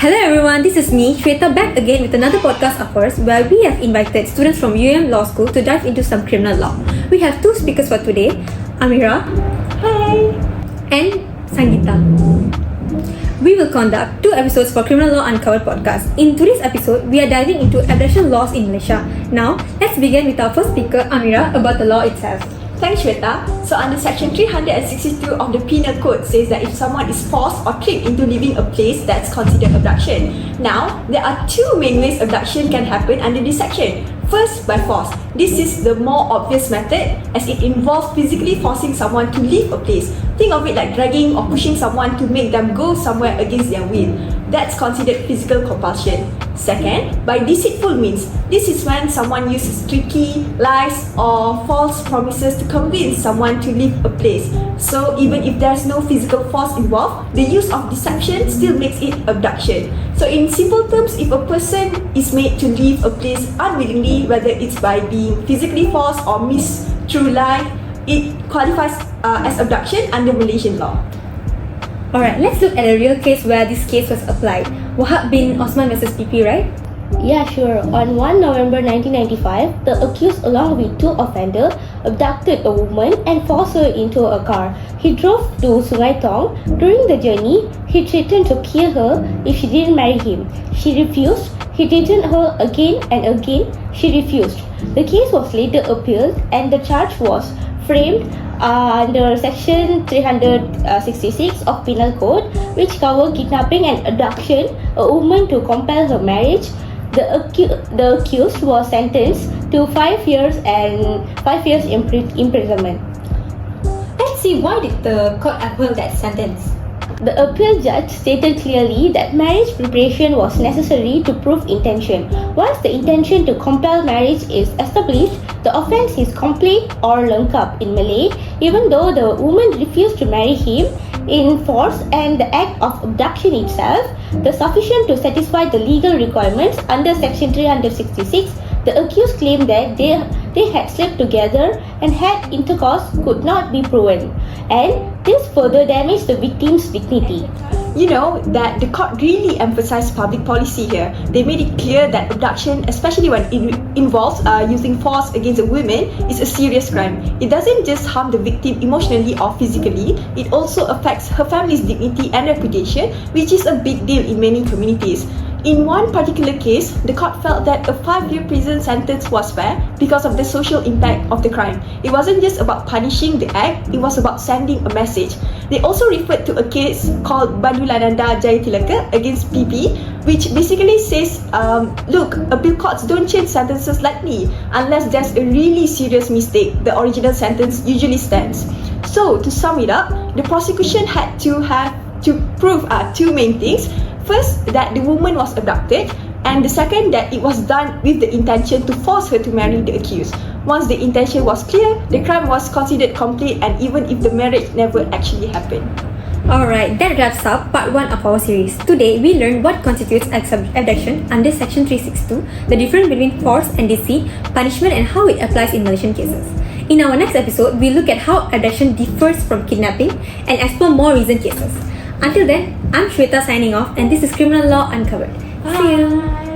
Hello everyone, this is me, SHUWETA, back again with another podcast of ours where we have invited students from Law School to dive into some criminal law. We have two speakers for today, AMIRAH, hi, and SANGHITA. We will conduct 2 episodes for Criminal Law Uncovered podcast. In today's episode, we are diving into abduction laws in Malaysia. Now, let's begin with our first speaker, AMIRAH, about the law itself. Thanks, SHUWETA. So under section 362 of the Penal Code says that if someone is forced or tricked into leaving a place, that's considered abduction. Now, there are 2 main ways abduction can happen under this section. First, by force. This is the more obvious method as it involves physically forcing someone to leave a place. Think of it like dragging or pushing someone to make them go somewhere against their will. That's considered physical compulsion. Second, by deceitful means. This is when someone uses tricky, lies or false promises to convince someone to leave a place. So even if there's no physical force involved, the use of deception still makes it abduction. So in simple terms, if a person is made to leave a place unwillingly, whether it's by being physically forced or through lie, it qualifies as abduction under Malaysian law. Alright, let's look at a real case where this case was applied. Wahab bin Osman vs PP, right? Yeah, sure. On 1 November 1995, the accused along with 2 offenders abducted a woman and forced her into a car. He drove to Sungai Tong. During the journey, he threatened to kill her if she didn't marry him. She refused. He threatened her again and again. She refused. The case was later appealed and the charge was framed under section 366 of Penal Code, which cover kidnapping and abduction a woman to compel her marriage. The accused was sentenced to 5 years and 5 years imprisonment. Let's see, why did the court uphold that sentence? The appeal judge stated clearly that marriage preparation was necessary to prove intention. Once the intention to compel marriage is established, the offence is complete or lengkap in Malay, even though the woman refused to marry him in force and the act of abduction itself, the sufficient to satisfy the legal requirements under section 366. The accused claimed that they had slept together and had intercourse could not be proven, and this further damaged the victim's dignity. You know that the court really emphasized public policy here. They made it clear that abduction, especially when it involves using force against a woman, is a serious crime. It doesn't just harm the victim emotionally or physically, it also affects her family's dignity and reputation, which is a big deal in many communities. In one particular case, the court felt that a 5-year prison sentence was fair because of the social impact of the crime. It wasn't just about punishing the act, it was about sending a message. They also referred to a case called Badulananda Jayatilaka against PP, which basically says, look, appeal courts don't change sentences lightly. Unless there's a really serious mistake, the original sentence usually stands. So, to sum it up, the prosecution had to prove 2 main things. First, that the woman was abducted, and the second, that it was done with the intention to force her to marry the accused. Once the intention was clear, the crime was considered complete, and even if the marriage never actually happened. Alright, that wraps up part 1 of our series. Today, we learned what constitutes abduction under section 362, the difference between force and deceit, punishment, and how it applies in Malaysian cases. In our next episode, we look at how abduction differs from kidnapping and explore more recent cases. Until then, I'm SHUWETA signing off, and this is Criminal Law Uncovered. See you!